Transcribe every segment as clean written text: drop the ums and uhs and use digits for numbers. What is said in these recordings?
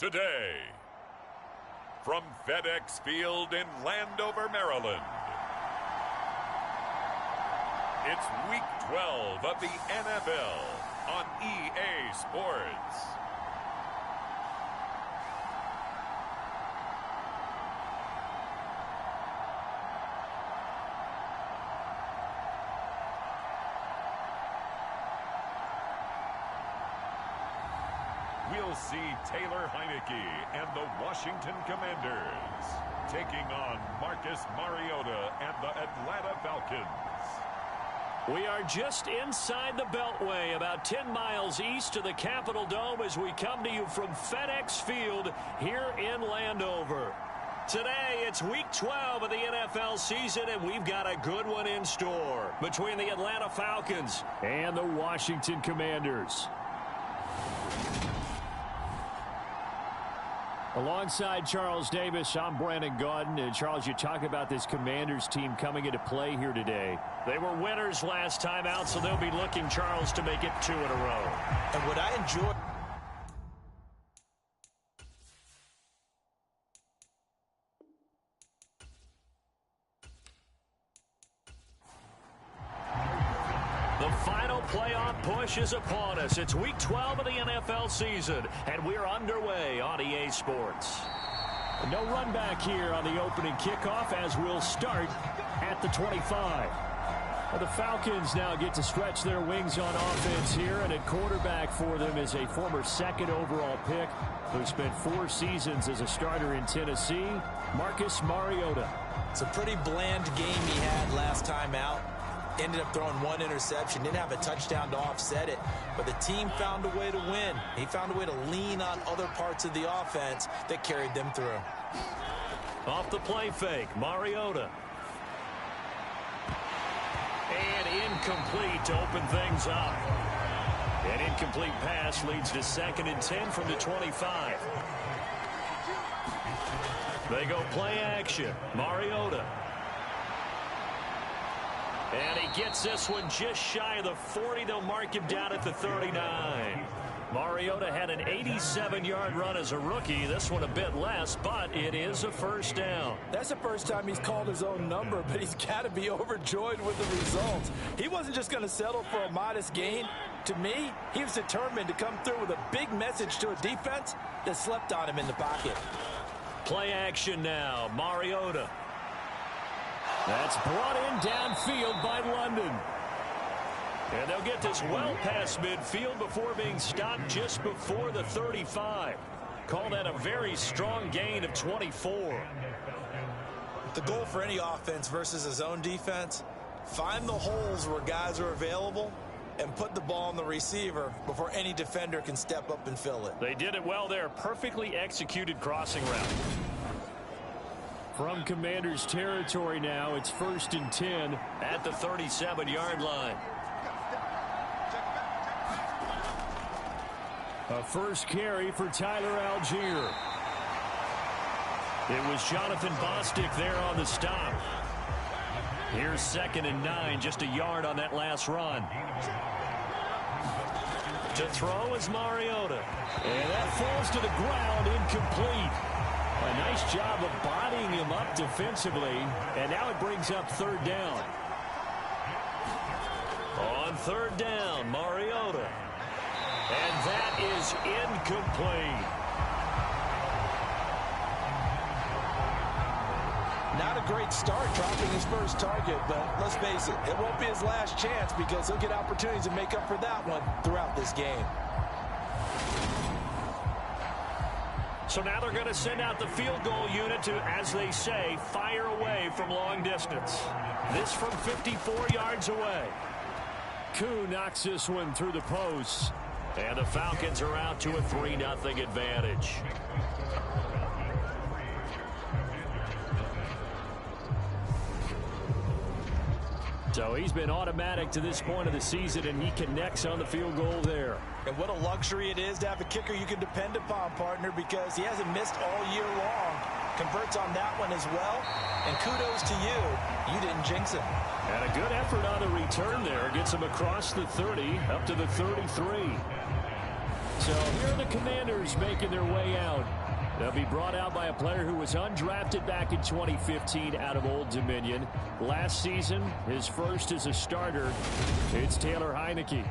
today. From FedEx Field in Landover, Maryland, it's Week 12 of the NFL on EA Sports. We'll see Taylor Heineke and the Washington Commanders taking on Marcus Mariota and the Atlanta Falcons. We are just inside the Beltway, about 10 miles east of the Capitol Dome as we come to you from FedEx Field here in Landover. Today, it's Week 12 of the NFL season, and we've got a good one in store between the Atlanta Falcons and the Washington Commanders. Alongside Charles Davis, I'm Brandon Gaudin. And Charles, you talk about this Commanders team coming into play here today. They were winners last time out, so they'll be looking, Charles, to make it 2 in a row. And what I enjoy... The final playoff push is upon us. It's Week 12 of the NFL season, and we're underway on EA Sports. No run back here on the opening kickoff as we'll start at the 25. Well, the Falcons now get to stretch their wings on offense here, and at quarterback for them is a former second overall pick who spent 4 seasons as a starter in Tennessee, Marcus Mariota. It's a pretty bland game he had last time out. Ended up throwing 1 interception. Didn't have a touchdown to offset it. But the team found a way to win. He found a way to lean on other parts of the offense that carried them through. Off the play fake, Mariota. And incomplete to open things up. An incomplete pass leads to 2nd and 10 from the 25. They go play action. Mariota. And he gets this one just shy of the 40. They'll mark him down at the 39. Mariota had an 87-yard run as a rookie. This one a bit less, but it is a first down. That's the first time he's called his own number, but he's got to be overjoyed with the results. He wasn't just going to settle for a modest gain. To me, he was determined to come through with a big message to a defense that slept on him in the pocket. Play action now. Mariota. That's brought in downfield by London. And they'll get this well past midfield before being stopped just before the 35. Call that a very strong gain of 24. The goal for any offense versus his own defense, find the holes where guys are available and put the ball on the receiver before any defender can step up and fill it. They did it well there. Perfectly executed crossing route. From Commanders territory now, it's 1st and 10 at the 37-yard line. A first carry for Tyler Algier. It was Jonathan Bostic there on the stop. Here's 2nd and 9, just a yard on that last run. To throw is Mariota. And that falls to the ground, incomplete. A nice job of bodying him up defensively, and now it brings up 3rd down. On 3rd down, Mariota. And that is incomplete. Not a great start dropping his first target, but let's face it, it won't be his last chance because he'll get opportunities to make up for that one throughout this game. So now they're going to send out the field goal unit to, as they say, fire away from long distance. This from 54 yards away. Koo knocks this one through the post. And the Falcons are out to a 3-0 advantage. So he's been automatic to this point of the season, and he connects on the field goal there. And what a luxury it is to have a kicker you can depend upon, partner, because he hasn't missed all year long. Converts on that one as well. And kudos to you. You didn't jinx him. And a good effort on the return there. Gets him across the 30, up to the 33. So here are the Commanders making their way out. They'll be brought out by a player who was undrafted back in 2015 out of Old Dominion. Last season, his first as a starter. It's Taylor Heineke.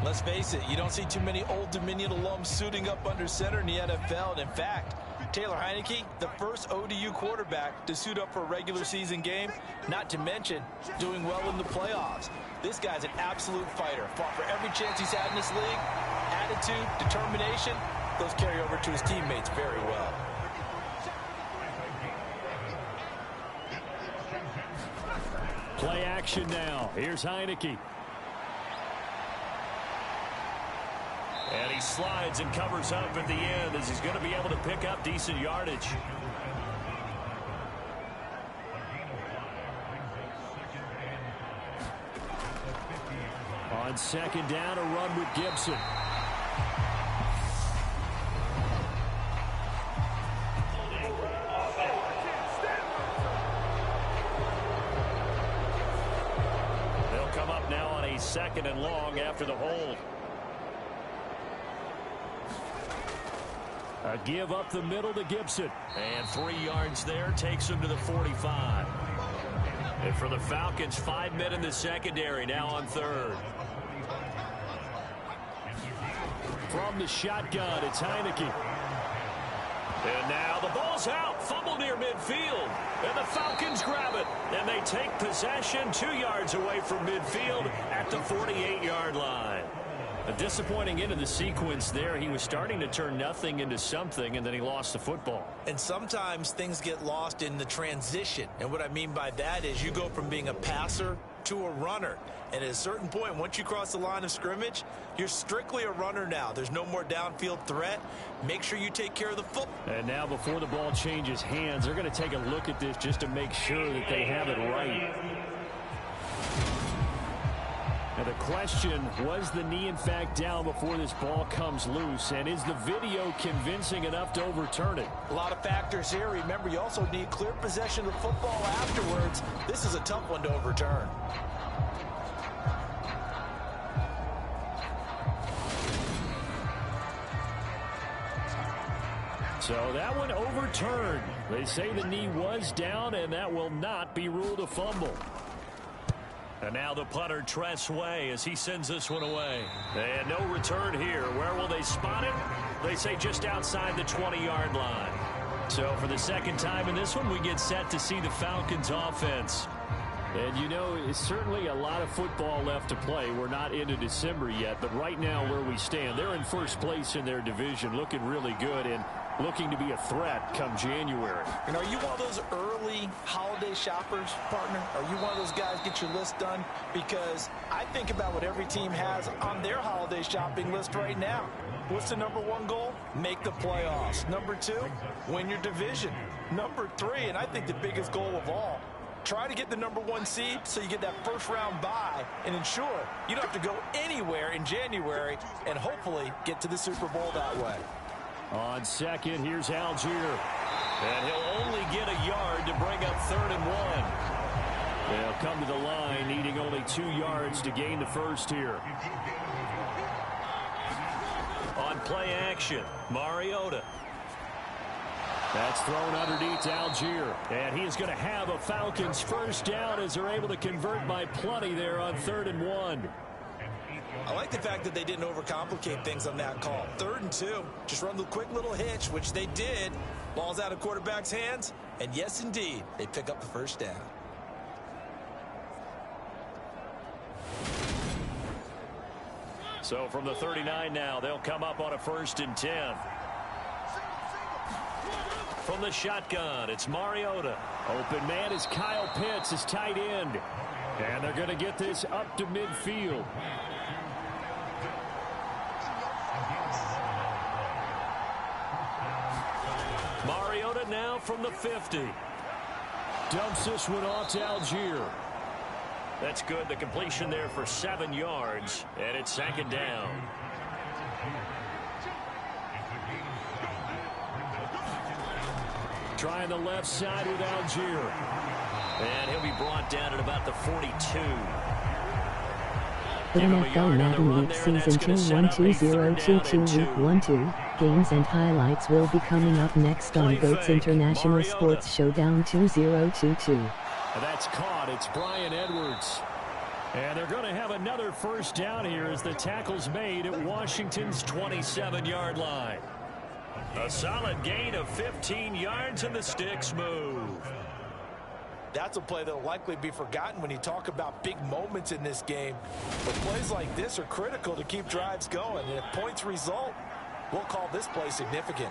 Let's face it, you don't see too many Old Dominion alums suiting up under center in the NFL. And in fact, Taylor Heineke, the first ODU quarterback to suit up for a regular season game, not to mention doing well in the playoffs. This guy's an absolute fighter. Fought for every chance he's had in this league. Attitude, determination, those carry over to his teammates very well. Play action now. Here's Heineke. And he slides and covers up at the end as he's going to be able to pick up decent yardage. On second down, a run with Gibson. They'll come up now on a second and long after the hold. A give up the middle to Gibson. And 3 yards there takes him to the 45. And for the Falcons, 5 men in the secondary now on third. From the shotgun, it's Heineke. And now the ball's out. Fumble near midfield. And the Falcons grab it. And they take possession 2 yards away from midfield at the 48-yard line. A disappointing end of the sequence there. He was starting to turn nothing into something, and then he lost the football. And sometimes things get lost in the transition. And what I mean by that is you go from being a passer to a runner. And at a certain point, once you cross the line of scrimmage, you're strictly a runner now. There's no more downfield threat. Make sure you take care of the football. And now before the ball changes hands, they're going to take a look at this just to make sure that they have it right. Now the question, was the knee in fact down before this ball comes loose? And is the video convincing enough to overturn it? A lot of factors here. Remember, you also need clear possession of the football afterwards. This is a tough one to overturn. So that one overturned. They say the knee was down, and that will not be ruled a fumble. And now the punter, Tressway, as he sends this one away. And no return here. Where will they spot it? They say just outside the 20-yard line. So for the second time in this one, we get set to see the Falcons offense. And you know, it's certainly a lot of football left to play. We're not into December yet, but right now where we stand, they're in first place in their division, looking really good and looking to be a threat come January. And are you one of those early holiday shoppers, partner? Are you one of those guys get your list done? Because I think about what every team has on their holiday shopping list right now. What's the number one goal? Make the playoffs. Number 2, win your division. Number 3, and I think the biggest goal of all, try to get the number 1 seed so you get that first round bye and ensure you don't have to go anywhere in January and hopefully get to the Super Bowl that way. On second, here's Algier. And he'll only get a yard to bring up 3rd and 1. They'll come to the line, needing only 2 yards to gain the first here. On play action, Mariota. That's thrown underneath to Algier. And he is going to have a Falcons first down as they're able to convert by plenty there on 3rd and 1. I like the fact that they didn't overcomplicate things on that call. 3rd and 2, just run the quick little hitch, which they did. Ball's out of quarterback's hands, and yes, indeed, they pick up the first down. So from the 39 now, they'll come up on a 1st and 10. From the shotgun, it's Mariota. Open man is Kyle Pitts, his tight end. And they're going to get this up to midfield. Mariota now from the 50. Dumps this one off to Algier. That's good. The completion there for 7 yards. And it's 2nd down. Trying the left side with Algier. And he'll be brought down at about the 42. Put NFL Madden League Season 2-1-2-0-2-2 Week 1-2. Games and highlights will be coming up next on GOAT's International Sports Showdown 2022. That's caught. It's Brian Edwards. And they're going to have another first down here as the tackle's made at Washington's 27-yard line. A solid gain of 15 yards and the sticks move. That's a play that will likely be forgotten when you talk about big moments in this game. But plays like this are critical to keep drives going. And if points result, we'll call this play significant.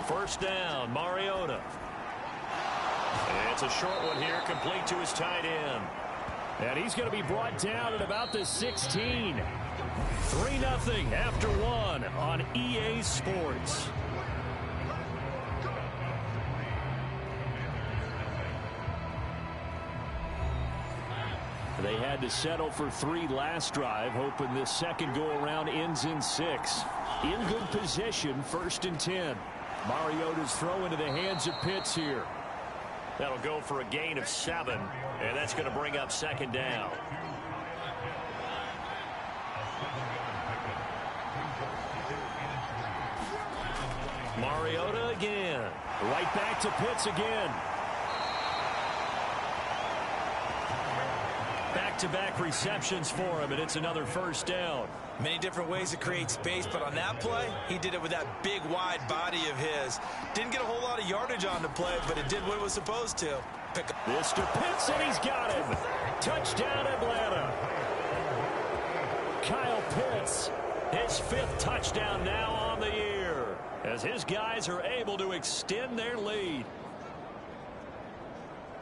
First down, Mariota. It's a short one here, complete to his tight end. And he's going to be brought down at about the 16. 3-0 after one on EA Sports. They had to settle for 3 last drive, hoping this second go-around ends in 6. In good position, 1st and 10. Mariota's throw into the hands of Pitts here. That'll go for a gain of 7, and that's going to bring up 2nd down. Mariota again. Right back to Pitts again. Back-to-back receptions for him, and it's another first down. Many different ways to create space, but on that play, he did it with that big, wide body of his. Didn't get a whole lot of yardage on the play, but it did what it was supposed to. Pick up. Mr. Pitts, and he's got him. Touchdown, Atlanta. Kyle Pitts, his 5th touchdown now on the year, as his guys are able to extend their lead.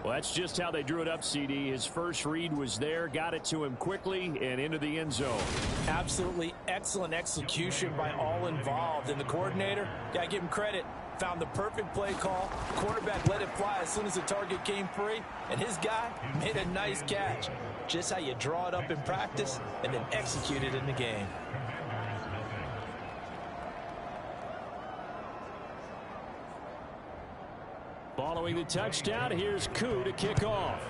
Well, that's just how they drew it up, CD. His first read was there, got it to him quickly, and into the end zone. Absolutely excellent execution by all involved. And the coordinator, got to give him credit, found the perfect play call. Quarterback let it fly as soon as the target came free, and his guy made a nice catch. Just how you draw it up in practice and then execute it in the game. Following the touchdown, here's Koo to kick off.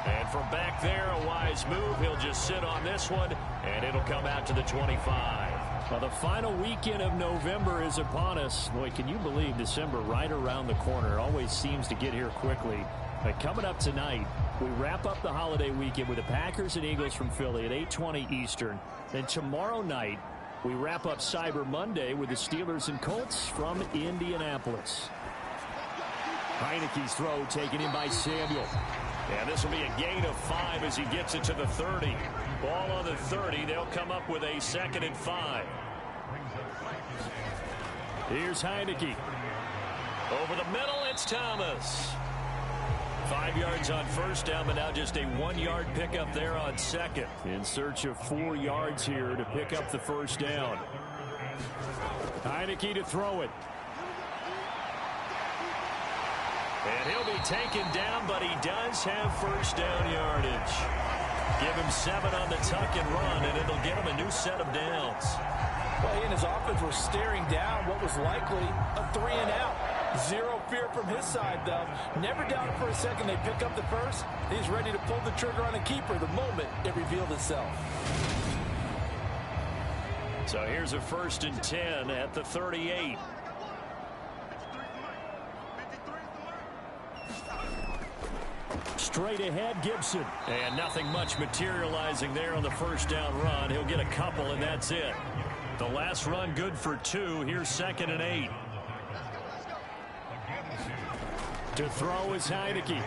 And from back there, a wise move. He'll just sit on this one, and it'll come out to the 25. Well, the final weekend of November is upon us. Boy, can you believe December right around the corner? It always seems to get here quickly. But coming up tonight, we wrap up the holiday weekend with the Packers and Eagles from Philly at 8:20 Eastern. Then tomorrow night, we wrap up Cyber Monday with the Steelers and Colts from Indianapolis. Heineke's throw taken in by Samuel. And this will be a gain of 5 as he gets it to the 30. Ball on the 30. They'll come up with a 2nd and 5. Here's Heineke. Over the middle, it's Thomas. 5 yards on first down, but now just a 1-yard pickup there on 2nd. In search of 4 yards here to pick up the first down. Heineke to throw it. And he'll be taken down, but he does have first down yardage. Give him 7 on the tuck and run, and it'll get him a new set of downs. Well, he and his offense were staring down what was likely a 3-and-out. Zero fear from his side, though. Never doubted for a second they pick up the first. He's ready to pull the trigger on a keeper the moment it revealed itself. So here's a 1st and 10 at the 38. Straight ahead, Gibson. And nothing much materializing there on the first down run. He'll get a couple, and that's it. The last run good for 2. Here's 2nd and 8. To throw is Heineke.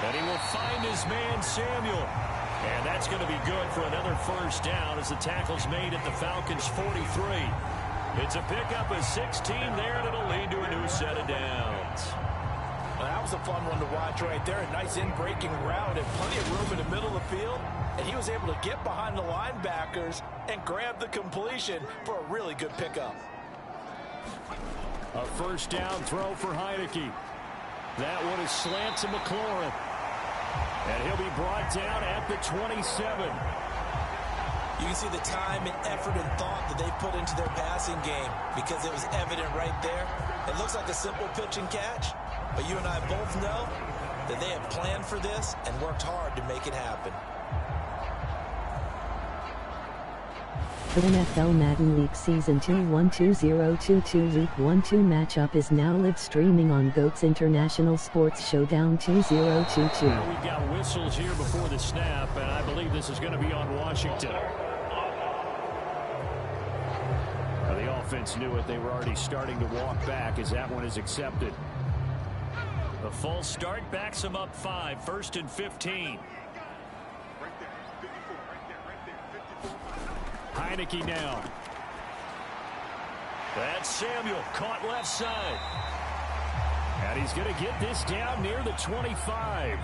And he will find his man, Samuel. And that's going to be good for another first down as the tackle's made at the Falcons' 43. It's a pickup of 16 there, and it'll lead to a new set of downs. Well, that was a fun one to watch right there. A nice in-breaking route and plenty of room in the middle of the field. And he was able to get behind the linebackers and grab the completion for a really good pickup. A first down throw for Heineke. That one is slant to McLaurin. And he'll be brought down at the 27. You can see the time and effort and thought that they put into their passing game because it was evident right there. It looks like a simple pitch and catch, but you and I both know that they have planned for this and worked hard to make it happen. The NFL Madden League Season 212022 Week 1-2 matchup is now live streaming on GOAT's International Sports Showdown 2022. Now we've got whistles here before the snap, and I believe this is going to be on Washington. The offense knew it. They were already starting to walk back as that one is accepted. The false start backs them up 5, 1st and 15. Heineke now. That's Samuel, caught left side. And he's going to get this down near the 25.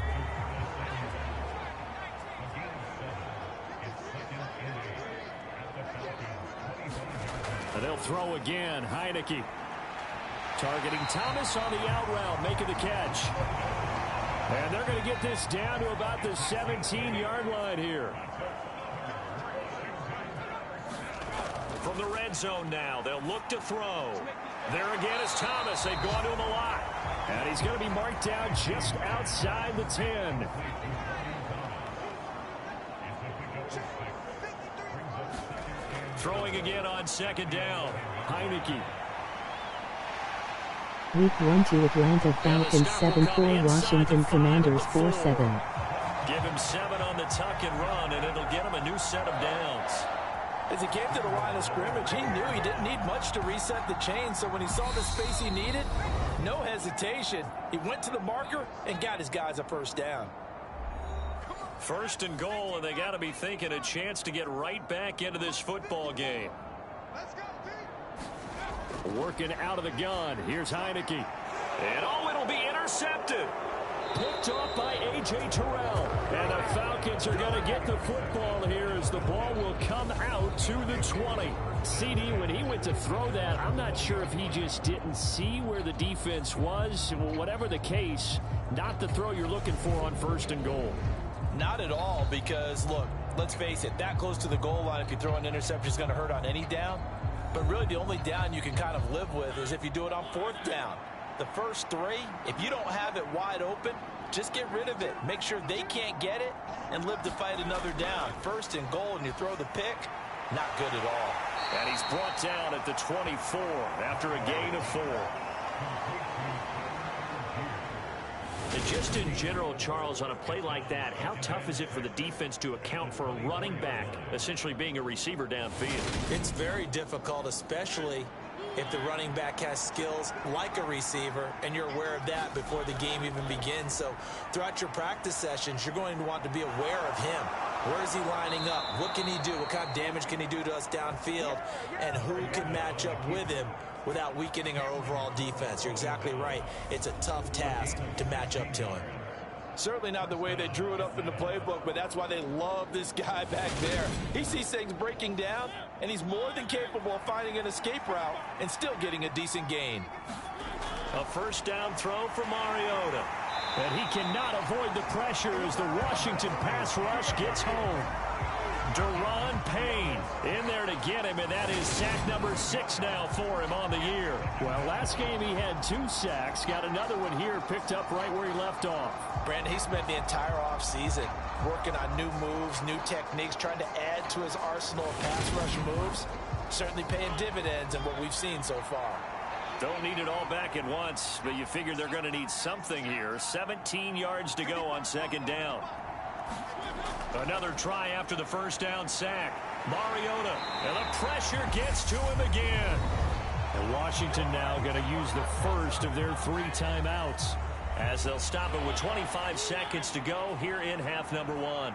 And they'll throw again. Heineke targeting Thomas on the out route, making the catch. And they're going to get this down to about the 17-yard line here. From the red zone now, they'll look to throw. There again is Thomas. They've gone to him a lot. And he's going to be marked down just outside the 10. Throwing again on 2nd down. Heineke. Week 1-2 Atlanta Falcons 7-4 Washington Commanders 4-7. Give him 7 on the tuck and run, and it'll get him a new set of downs. As he came to the line of scrimmage, he knew he didn't need much to reset the chain, so when he saw the space he needed, no hesitation. He went to the marker and got his guys a first down. 1st and goal, and they got to be thinking a chance to get right back into this football game. Working out of the gun. Here's Heineke. And oh, it'll be intercepted. Picked off by A.J. Terrell. And the Falcons are going to get the football here as the ball will come out to the 20. CD, when he went to throw that, I'm not sure if he just didn't see where the defense was. Whatever the case, not the throw you're looking for on 1st and goal. Not at all, because, look, let's face it, that close to the goal line, if you throw an interception, is going to hurt on any down. But really, the only down you can kind of live with is if you do it on 4th down. The first 3, if you don't have it wide open, just get rid of it. Make sure they can't get it and live to fight another down. 1st and goal, and you throw the pick, not good at all. And he's brought down at the 24 after a gain of 4. And just in general, Charles, on a play like that, how tough is it for the defense to account for a running back essentially being a receiver downfield? It's very difficult, especially if the running back has skills like a receiver, and you're aware of that before the game even begins. So throughout your practice sessions, you're going to want to be aware of him. Where is he lining up? What can he do? What kind of damage can he do to us downfield? And who can match up with him without weakening our overall defense? You're exactly right. It's a tough task to match up to him. Certainly not the way they drew it up in the playbook, but that's why they love this guy back there. He sees things breaking down, and he's more than capable of finding an escape route and still getting a decent gain. A 1st down throw for Mariota. And he cannot avoid the pressure as the Washington pass rush gets home. Deron Payne in there to get him, and that is sack number 6 now for him on the year. Well, last game he had 2 sacks. Got another one here picked up right where he left off. Brandon, he spent the entire offseason working on new moves, new techniques, trying to add to his arsenal of pass rush moves. Certainly paying dividends in what we've seen so far. Don't need it all back at once, but you figure they're going to need something here. 17 yards to go on 2nd down. Another try after the 1st down sack. Mariota, and the pressure gets to him again. And Washington now going to use the first of their 3 timeouts as they'll stop it with 25 seconds to go here in half number 1.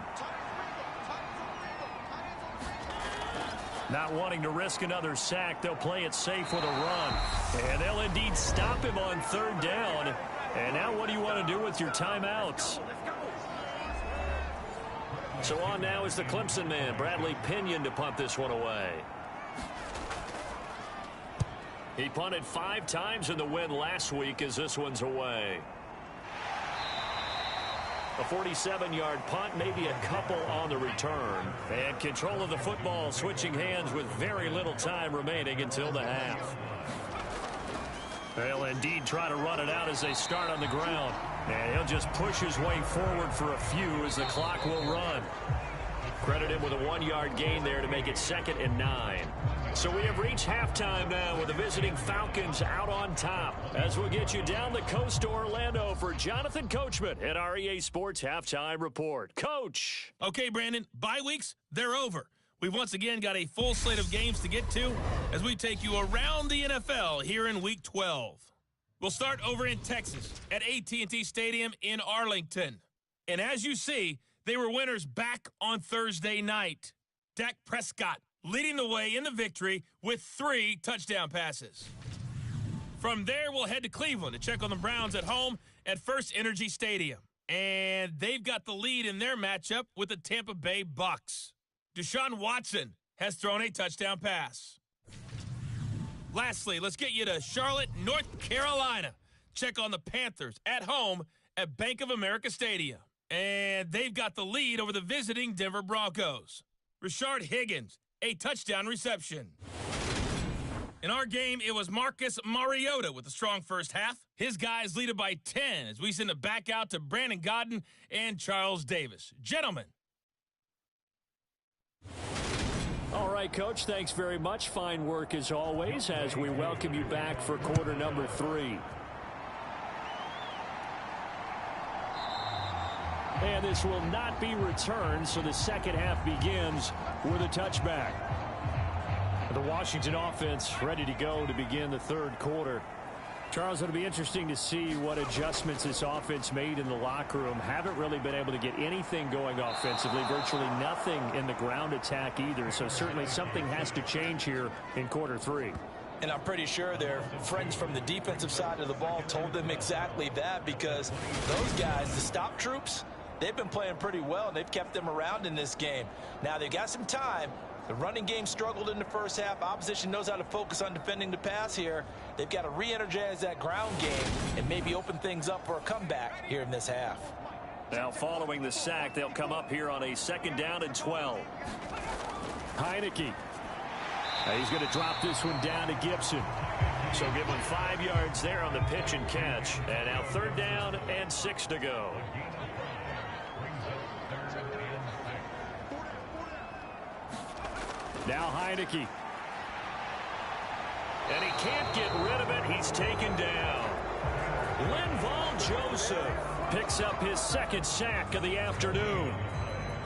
Not wanting to risk another sack, they'll play it safe with a run. And they'll indeed stop him on 3rd down. And now what do you want to do with your timeouts? So on now is the Clemson man, Bradley Pinion, to punt this one away. He punted 5 times in the win last week as this one's away. A 47-yard punt, maybe a couple on the return. And control of the football, switching hands with very little time remaining until the half. They'll indeed try to run it out as they start on the ground. And he'll just push his way forward for a few as the clock will run. Credit him with a 1-yard gain there to make it 2nd and 9. So we have reached halftime now with the visiting Falcons out on top. As we'll get you down the coast to Orlando for Jonathan Coachman at our EA Sports Halftime Report. Coach! Okay, Brandon, bye weeks, they're over. We've once again got a full slate of games to get to as we take you around the NFL here in Week 12. We'll start over in Texas at AT&T Stadium in Arlington. And as you see, they were winners back on Thursday night. Dak Prescott leading the way in the victory with 3 touchdown passes. From there, we'll head to Cleveland to check on the Browns at home at First Energy Stadium. And they've got the lead in their matchup with the Tampa Bay Bucks. Deshaun Watson has thrown a touchdown pass. Lastly, let's get you to Charlotte, North Carolina. Check on the Panthers at home at Bank of America Stadium. And they've got the lead over the visiting Denver Broncos. Rashard Higgins, a touchdown reception. In our game, it was Marcus Mariota with a strong first half. His guys lead it by 10 as we send it back out to Brandon Godden and Charles Davis. Gentlemen. All right, Coach, thanks very much. Fine work as always as we welcome you back for quarter number 3. And this will not be returned, so the second half begins with a touchback. The Washington offense ready to go to begin the third quarter. Charles, it'll be interesting to see what adjustments this offense made in the locker room. Haven't really been able to get anything going offensively, virtually nothing in the ground attack either. So certainly something has to change here in quarter 3. And I'm pretty sure their friends from the defensive side of the ball told them exactly that, because those guys, the stop troops, they've been playing pretty well, and they've kept them around in this game. Now, they've got some time. The running game struggled in the first half. Opposition knows how to focus on defending the pass here. They've got to re-energize that ground game and maybe open things up for a comeback here in this half. Now, following the sack, they'll come up here on a 2nd down and 12. Heineke. He's going to drop this one down to Gibson. So give him 5 yards there on the pitch and catch. And now 3rd down and 6 to go. Now Heineke. And he can't get rid of it. He's taken down. Linval Joseph picks up his 2nd sack of the afternoon.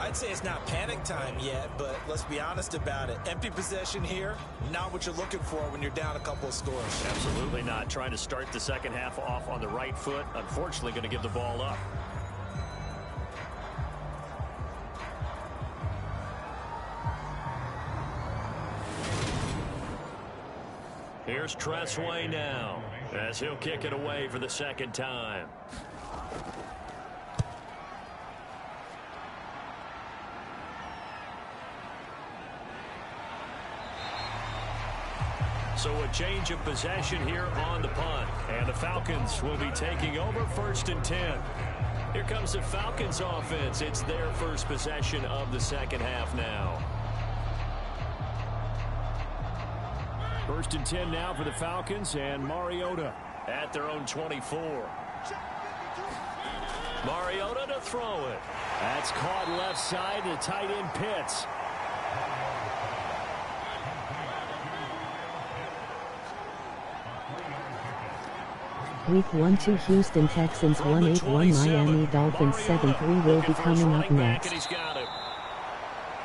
I'd say it's not panic time yet, but let's be honest about it. Empty possession here, not what you're looking for when you're down a couple of scores. Absolutely not. Trying to start the second half off on the right foot. Unfortunately, going to give the ball up. Here's Tressway now as he'll kick it away for the 2nd time. So a change of possession here on the punt. And the Falcons will be taking over 1st and 10. Here comes the Falcons offense. It's their first possession of the second half now. 1st and 10 now for the Falcons, and Mariota at their own 24. Mariota to throw it. That's caught left side to tight end Pitts. Week 1-2 Houston Texans 1-8-1 Miami Dolphins 7-3 will be coming up next. And he's got it.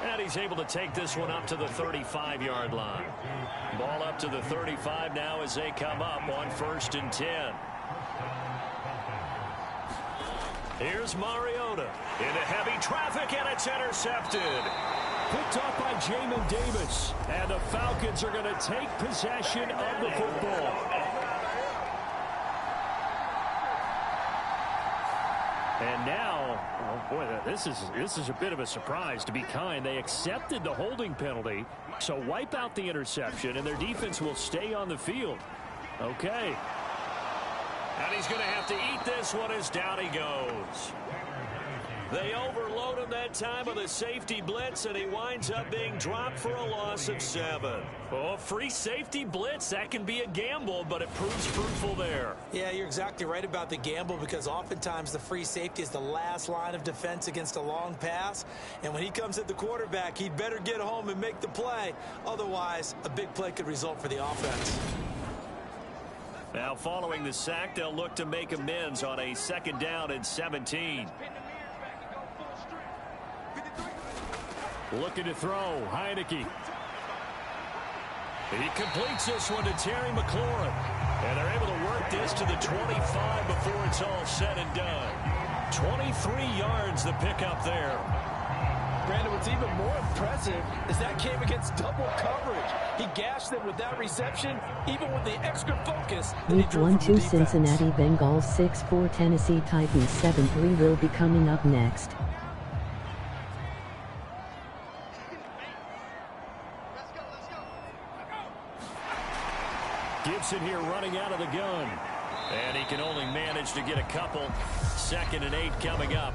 And he's able to take this one up to the 35-yard line. Ball up to the 35 now as they come up on 1st and 10. Here's Mariota into heavy traffic, and it's intercepted. Picked up by Jamin Davis. And the Falcons are going to take possession of the football. And now, oh boy, this is a bit of a surprise, to be kind. They accepted the holding penalty, so wipe out the interception, and their defense will stay on the field. Okay. And he's going to have to eat this one as down he goes. They overload him that time with a safety blitz, and he winds up being dropped for a loss of 7. Oh, free safety blitz, that can be a gamble, but it proves fruitful there. Yeah, you're exactly right about the gamble, because oftentimes the free safety is the last line of defense against a long pass. And when he comes at the quarterback, he'd better get home and make the play. Otherwise, a big play could result for the offense. Now, following the sack, they'll look to make amends on a 2nd down and 17. Looking to throw, Heineke. He completes this one to Terry McLaurin. And they're able to work this to the 25 before it's all said and done. 23 yards the pickup there. Brandon, what's even more impressive is that came against double coverage. He gashed them with that reception, even with the extra focus. Week 1-2 Cincinnati Bengals 6-4 Tennessee Titans 7-3 will be coming up next. Gibson here running out of the gun. And he can only manage to get a couple. 2nd and 8 coming up.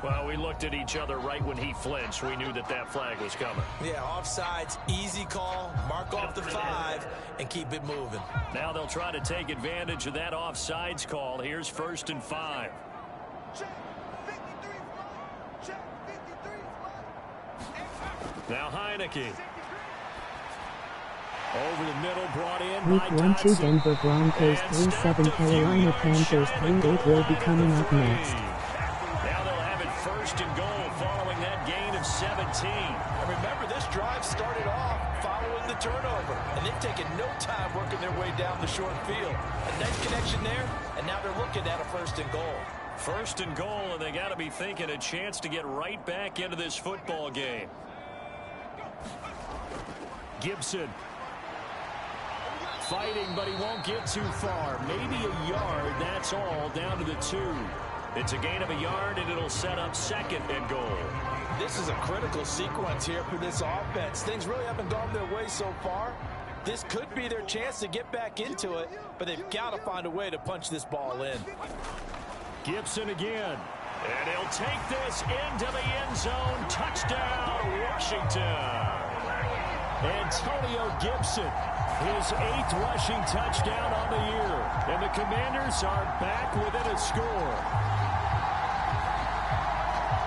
Well, we looked at each other right when he flinched. We knew that that flag was coming. Yeah, offsides, easy call, mark off the 5, and keep it moving. Now they'll try to take advantage of that offsides call. Here's 1st and 5. Now Heineke. Over the middle, brought in Week by 1-2 Denver Broncos 3-7 Carolina Panthers 3-8 will be coming up next. Now they'll have it 1st and goal following that gain of 17. And remember, this drive started off following the turnover, and they've taken no time working their way down the short field. A nice connection there, and now they're looking at a 1st and goal. 1st and goal, and they got to be thinking a chance to get right back into this football game. Gibson fighting, but he won't get too far. Maybe a yard, that's all, down to the 2. It's a gain of a yard, and it'll set up 2nd and goal. This is a critical sequence here for this offense. Things really haven't gone their way so far. This could be their chance to get back into it, but they've got to find a way to punch this ball in. Gibson again. And he'll take this into the end zone. Touchdown, Washington. Antonio Gibson, his 8th rushing touchdown on the year. And the Commanders are back within a score.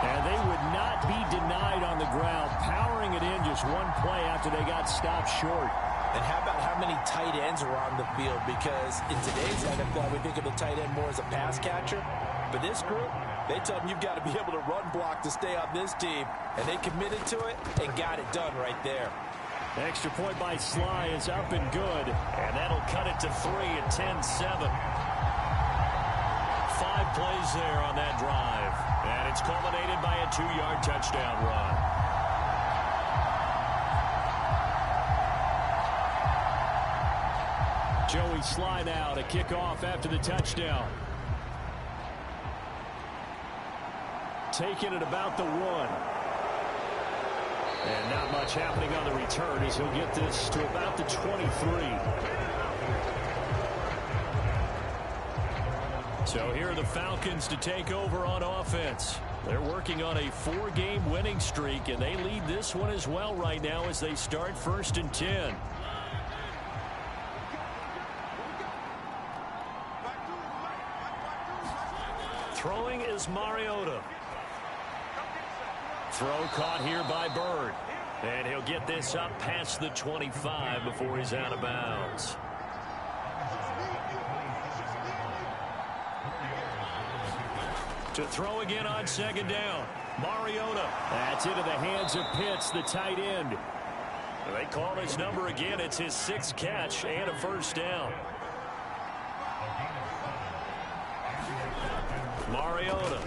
And they would not be denied on the ground, powering it in just one play after they got stopped short. And how about how many tight ends are on the field? Because in today's NFL, we think of the tight end more as a pass catcher. But this group, they tell them you've got to be able to run block to stay on this team. And they committed to it and got it done right there. Extra point by Sly is up and good. And that'll cut it to 3 at 10-7. 5 plays there on that drive. And it's culminated by a 2-yard touchdown run. Joey Sly now to kick off after the touchdown. Taking it about the 1. And not much happening on the return as he'll get this to about the 23. So here are the Falcons to take over on offense. They're working on a 4-game winning streak, and they lead this one as well right now as they start 1st and 10. Throwing is Mariota. Throw caught here by Bird. And he'll get this up past the 25 before he's out of bounds. To throw again on 2nd down. Mariota. That's into the hands of Pitts, the tight end. They call his number again. It's his 6th catch and a 1st down. Mariota.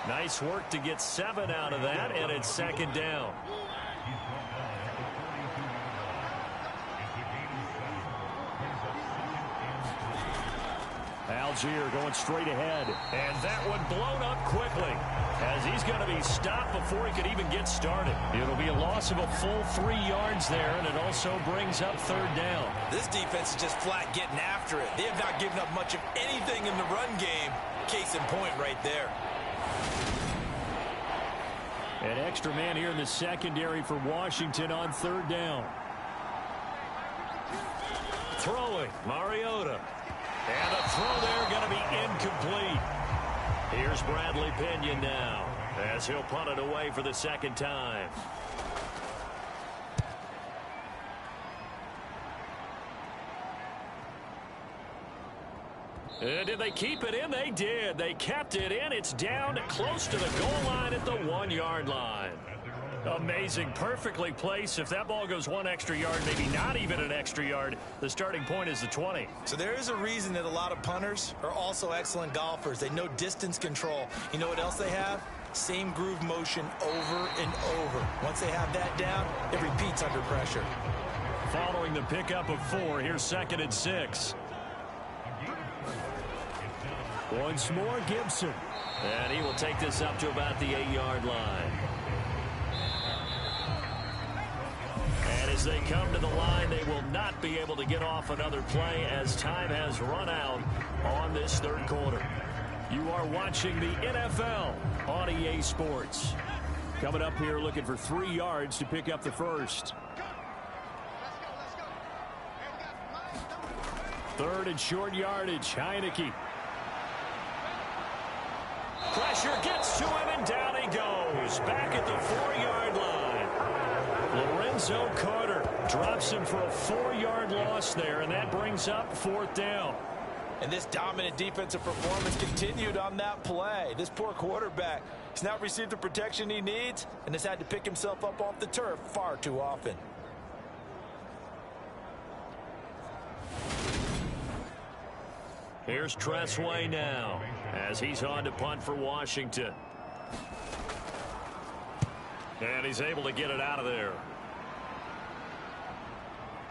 Nice work to get 7 out of that, and it's 2nd down. Algier going straight ahead. And that one blown up quickly as he's going to be stopped before he could even get started. It'll be a loss of a full 3 yards there, and it also brings up third down. This defense is just flat getting after it. They have not given up much of anything in the run game. Case in point right there. An extra man here in the secondary for Washington on third down. Throwing, Mariota. And a throw there going to be incomplete. Here's Bradley Pinion now as he'll punt it away for the second time. Did they keep it in? They did. They kept it in. It's down close to the goal line at the 1 yard line. Amazing. Perfectly placed. If that ball goes 1 extra yard, maybe not even an extra yard, the starting point is the 20. So there is a reason that a lot of punters are also excellent golfers. They know distance control. You know what else they have? Same groove motion over and over. Once they have that down, it repeats under pressure. Following the pickup of 4, here's 2nd and 6. Once more, Gibson. And he will take this up to about the 8 yard line. And as they come to the line, they will not be able to get off another play as time has run out on this third quarter. You are watching the NFL on EA Sports. Coming up here looking for 3 yards to pick up the first. 3rd and short yardage, Heineke. Pressure gets to him, and down he goes. Back at the 4 yard line. Lorenzo Carter drops him for a 4 yard loss there, and that brings up 4th down. And this dominant defensive performance continued on that play. This poor quarterback has not received the protection he needs and has had to pick himself up off the turf far too often. Here's Tressway now as he's on to punt for Washington. And he's able to get it out of there.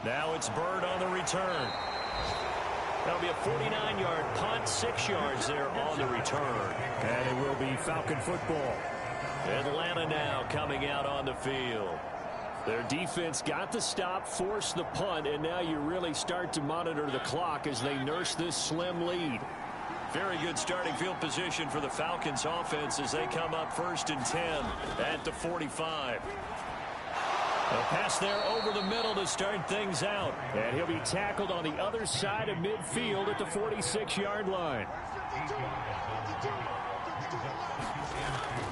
Now it's Bird on the return. That'll be a 49 yard punt, 6 yards there on the return. And it will be Falcon football. Atlanta now coming out on the field. Their defense got the stop, forced the punt, and now you really start to monitor the clock as they nurse this slim lead. Very good starting field position for the Falcons offense as they come up 1st and 10 at the 45. A pass there over the middle to start things out. And he'll be tackled on the other side of midfield at the 46 yard line.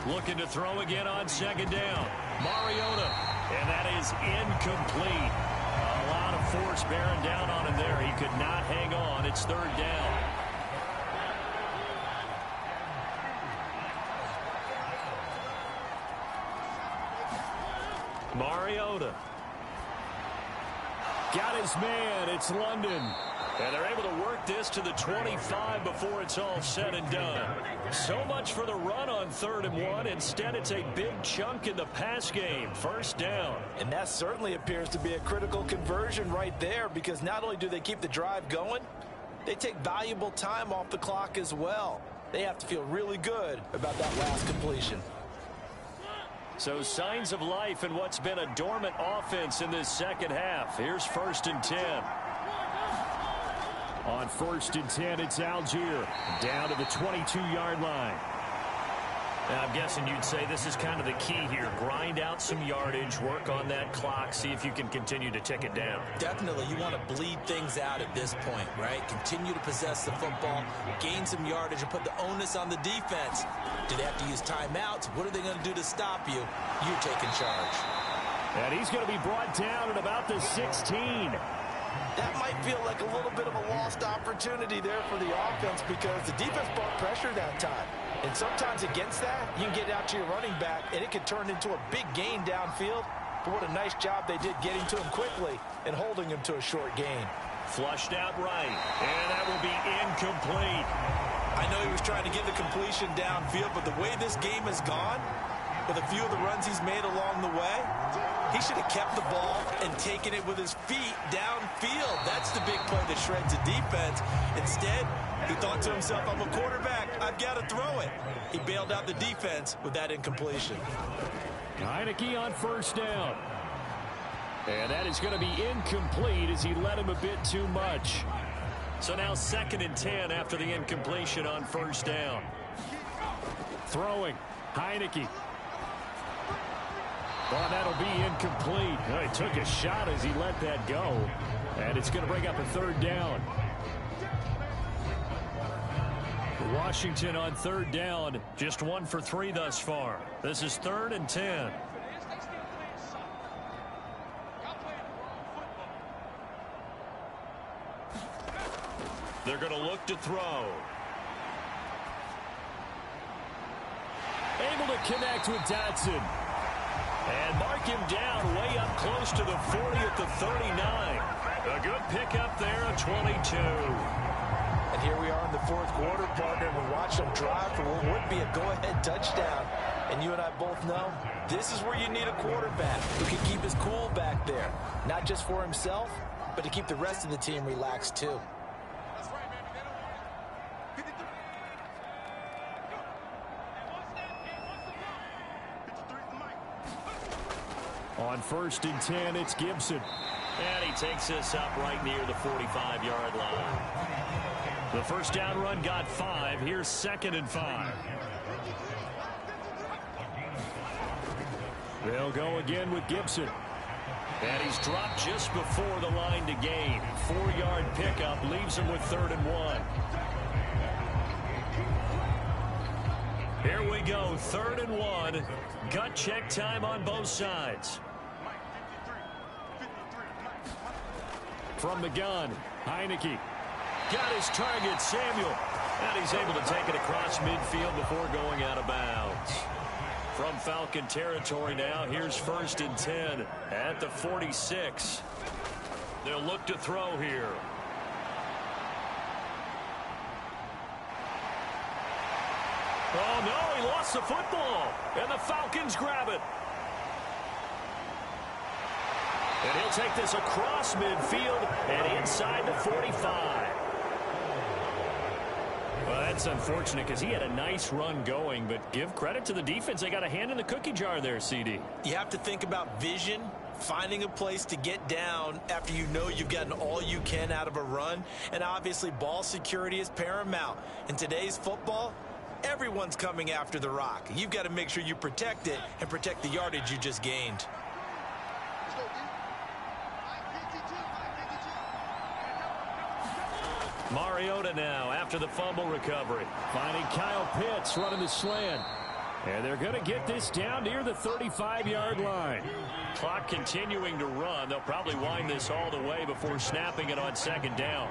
Looking to throw again on 2nd down. Mariota. And that is incomplete. A lot of force bearing down on him there. He could not hang on. It's 3rd down. Mariota. Got his man. It's London. And they're able to work this to the 25 before it's all said and done. So much for the run on 3rd and 1. Instead, it's a big chunk in the pass game. 1st down. And that certainly appears to be a critical conversion right there, because not only do they keep the drive going, they take valuable time off the clock as well. They have to feel really good about that last completion. So signs of life in what's been a dormant offense in this second half. Here's 1st and 10. On 1st and 10, it's Algier down to the 22 yard line. And I'm guessing you'd say this is kind of the key here. Grind out some yardage, work on that clock, see if you can continue to tick it down. Definitely, you want to bleed things out at this point, right? Continue to possess the football, gain some yardage, and put the onus on the defense. Do they have to use timeouts? What are they going to do to stop you? You're taking charge. And he's going to be brought down at about the 16. That might feel like a little bit of a lost opportunity there for the offense, because the defense brought pressure that time. And sometimes against that, you can get out to your running back, and it can turn into a big gain downfield. But what a nice job they did getting to him quickly and holding him to a short gain. Flushed out right, and that will be incomplete. I know he was trying to get the completion downfield, but the way this game has gone, with a few of the runs he's made along the way, He should have kept the ball and taken it with his feet downfield. That's the big play that shreds a defense. Instead, he thought to himself, I'm a quarterback. I've got to throw it. He bailed out the defense with that incompletion. Heineke on first down. And that is going to be incomplete as he led him a bit too much. So now 2nd and 10 after the incompletion on first down. Throwing. Heineke. Well, that'll be incomplete. Well, he took a shot as he let that go. And it's going to bring up a 3rd down. Washington on 3rd down. Just 1 for 3 thus far. This is 3rd and 10. They're going to look to throw. Able to connect with Dotson. And mark him down way up close to the 40 at the 39. A good pickup there, a 22. And here we are in the 4th quarter, partner, and we watch them drive for what would be a go-ahead touchdown. And you and I both know this is where you need a quarterback who can keep his cool back there. Not just for himself, but to keep the rest of the team relaxed too. On 1st and 10, it's Gibson. And he takes this up right near the 45-yard line. The first down run got 5. Here's 2nd and 5. They'll go again with Gibson. And he's dropped just before the line to gain. 4-yard pickup leaves him with 3rd and 1. Here we go, 3rd and 1. Gut check time on both sides. From the gun, Heineke. Got his target, Samuel. And he's able to take it across midfield before going out of bounds. From Falcon territory now, here's 1st and 10 at the 46. They'll look to throw here. Oh, no, he lost the football. And the Falcons grab it. And he'll take this across midfield and inside the 45. Well, that's unfortunate because he had a nice run going, but give credit to the defense. They got a hand in the cookie jar there, CD. You have to think about vision, finding a place to get down after you know you've gotten all you can out of a run. And obviously, ball security is paramount. In today's football, everyone's coming after the rock. You've got to make sure you protect it and protect the yardage you just gained. Mariota now after the fumble recovery. Finding Kyle Pitts running the slant. And they're going to get this down near the 35-yard line. Clock continuing to run. They'll probably wind this all the way before snapping it on 2nd down.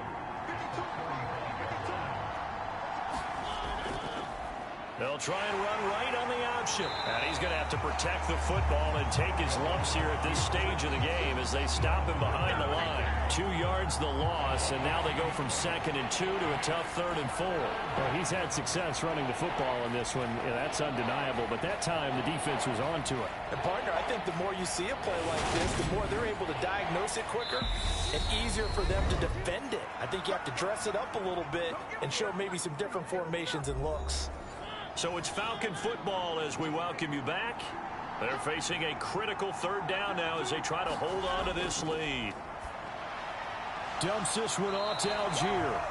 They'll try and run right on the option. And he's going to have to protect the football and take his lumps here at this stage of the game as they stop him behind the line. 2 yards the loss, and now they go from 2nd and 2 to a tough 3rd and 4. Well, he's had success running the football in this one. Yeah, that's undeniable, but that time the defense was on to it. And partner, I think the more you see a play like this, the more they're able to diagnose it quicker and easier for them to defend it. I think you have to dress it up a little bit and show maybe some different formations and looks. So it's Falcon football as we welcome you back. They're facing a critical 3rd down now as they try to hold on to this lead. Dumps this one off to Algier.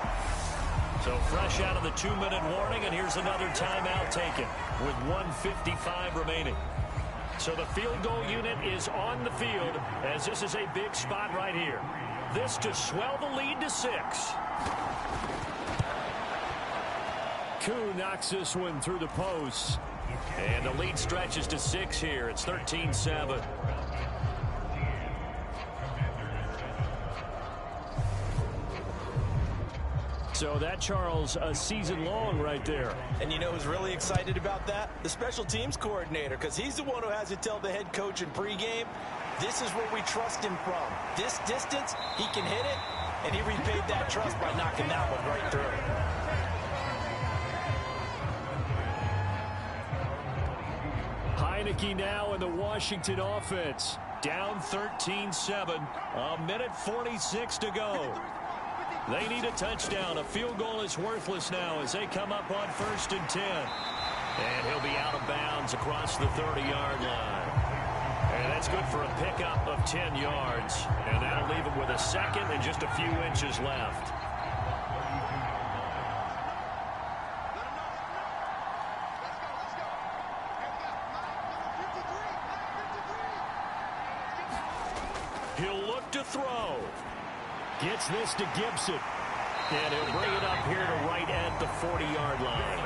So fresh out of the 2-minute warning, and here's another timeout taken with 1:55 remaining. So the field goal unit is on the field as this is a big spot right here. This to swell the lead to 6. Koo knocks this one through the post. And the lead stretches to 6 here. It's 13-7. So that, Charles, a season long right there. And you know who's really excited about that? The special teams coordinator, because he's the one who has to tell the head coach in pregame, this is where we trust him from. This distance, he can hit it, and he repaid that trust by knocking that one right through. Heineke now in the Washington offense. Down 13-7. A minute 46 to go. They need a touchdown. A field goal is worthless now as they come up on 1st and 10. And he'll be out of bounds across the 30-yard line. And that's good for a pickup of 10 yards. And that'll leave him with a second and just a few inches left. He'll look to throw. Gets this to Gibson. And he'll bring it up here to right at the 40-yard line.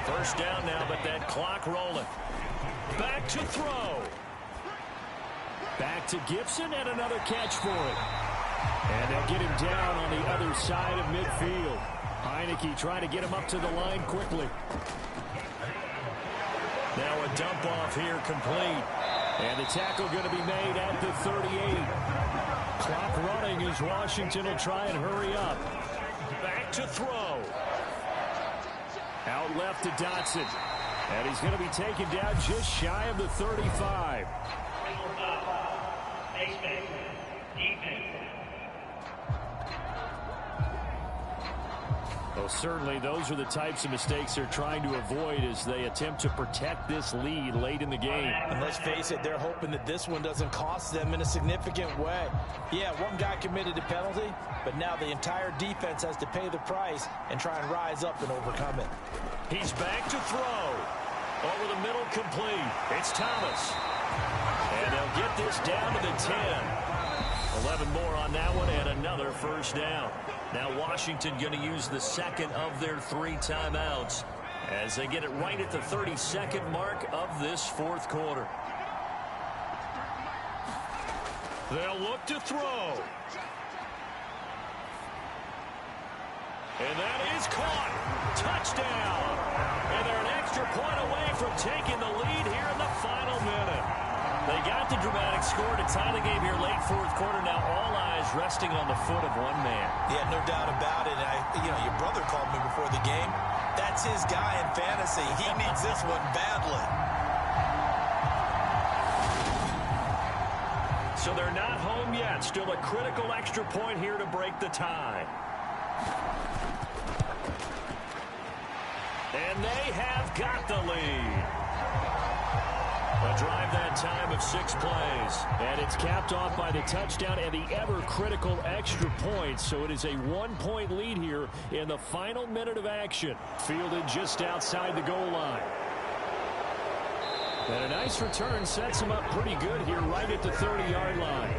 First down now, but that clock rolling. Back to throw. Back to Gibson and another catch for it. And they'll get him down on the other side of midfield. Heineke trying to get him up to the line quickly. Now a dump off here complete. And the tackle going to be made at the 38. Clock running as Washington will try and hurry up. Back to throw. Out left to Dotson. And he's going to be taken down just shy of the 35. Well, certainly those are the types of mistakes they're trying to avoid as they attempt to protect this lead late in the game. And let's face it, they're hoping that this one doesn't cost them in a significant way. Yeah, one guy committed a penalty, but now the entire defense has to pay the price and try and rise up and overcome it. He's back to throw. Over the middle, complete. It's Thomas. And they'll get this down to the 10. 11 more on that one and another first down. Now Washington going to use the second of their 3 timeouts as they get it right at the 32nd mark of this fourth quarter. They'll look to throw. And that is caught. Touchdown. And they're an extra point away from taking the lead here in the final minute. They got the dramatic score to tie the game here late fourth quarter. Now all eyes resting on the foot of one man. Yeah, no doubt about it. Your brother called me before the game. That's his guy in fantasy. He needs this one badly. So they're not home yet. Still a critical extra point here to break the tie. And they have got the lead. A drive that time of 6 plays. And it's capped off by the touchdown and the ever-critical extra point. So it is a 1-point lead here in the final minute of action. Fielded just outside the goal line. And a nice return sets him up pretty good here right at the 30-yard line.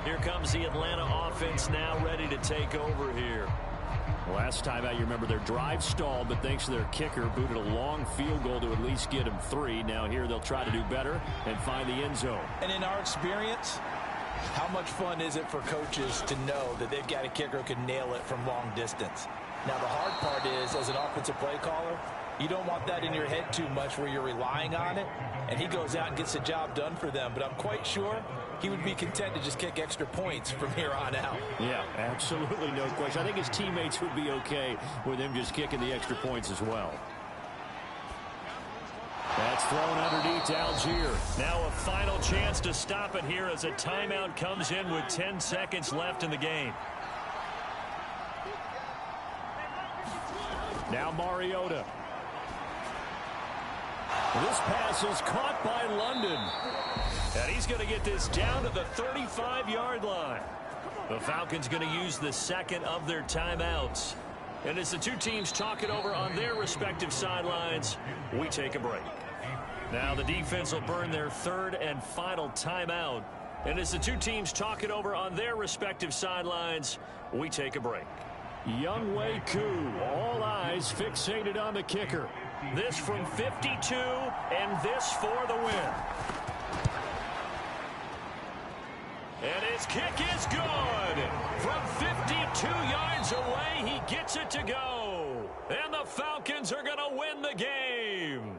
Here comes the Atlanta offense now ready to take over here. Last time out, you remember their drive stalled, but thanks to their kicker, booted a long field goal to at least get them 3. Now here they'll try to do better and find the end zone. And in our experience, how much fun is it for coaches to know that they've got a kicker who can nail it from long distance? Now the hard part is, as an offensive play caller, you don't want that in your head too much where you're relying on it, and he goes out and gets the job done for them. But I'm quite sure he would be content to just kick extra points from here on out. Yeah, absolutely no question. I think his teammates would be okay with him just kicking the extra points as well. That's thrown underneath to Algier. Now a final chance to stop it here as a timeout comes in with 10 seconds left in the game. Now Mariota. This pass is caught by London. And he's going to get this down to the 35-yard line. The Falcons going to use the second of their timeouts. And as the two teams talk it over on their respective sidelines, we take a break. Now the defense will burn their third and final timeout. And as the two teams talk it over on their respective sidelines, we take a break. Younghoe Koo, all eyes fixated on the kicker. This from 52, and this for the win. And his kick is good. From 52 yards away, he gets it to go. And the Falcons are going to win the game.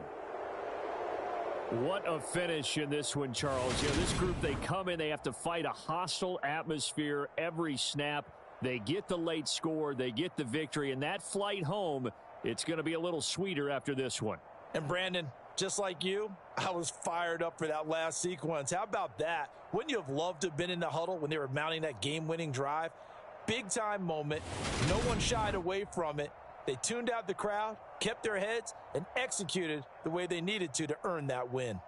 What a finish in this one, Charles. You know, this group, they come in, they have to fight a hostile atmosphere every snap. They get the late score, they get the victory, and that flight home It's going to be a little sweeter after this one. And Brandon, just like you, I was fired up for that last sequence. How about that? Wouldn't you have loved to have been in the huddle when they were mounting that game-winning drive? Big-time moment. No one shied away from it. They tuned out the crowd, kept their heads, and executed the way they needed to earn that win.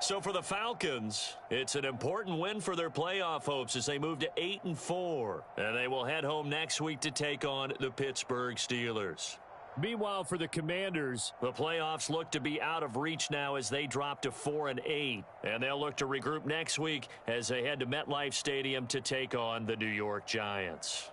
So for the Falcons, it's an important win for their playoff hopes as they move to 8-4. And they will head home next week to take on the Pittsburgh Steelers. Meanwhile, for the Commanders, the playoffs look to be out of reach now as they drop to 4-8. And they'll look to regroup next week as they head to MetLife Stadium to take on the New York Giants.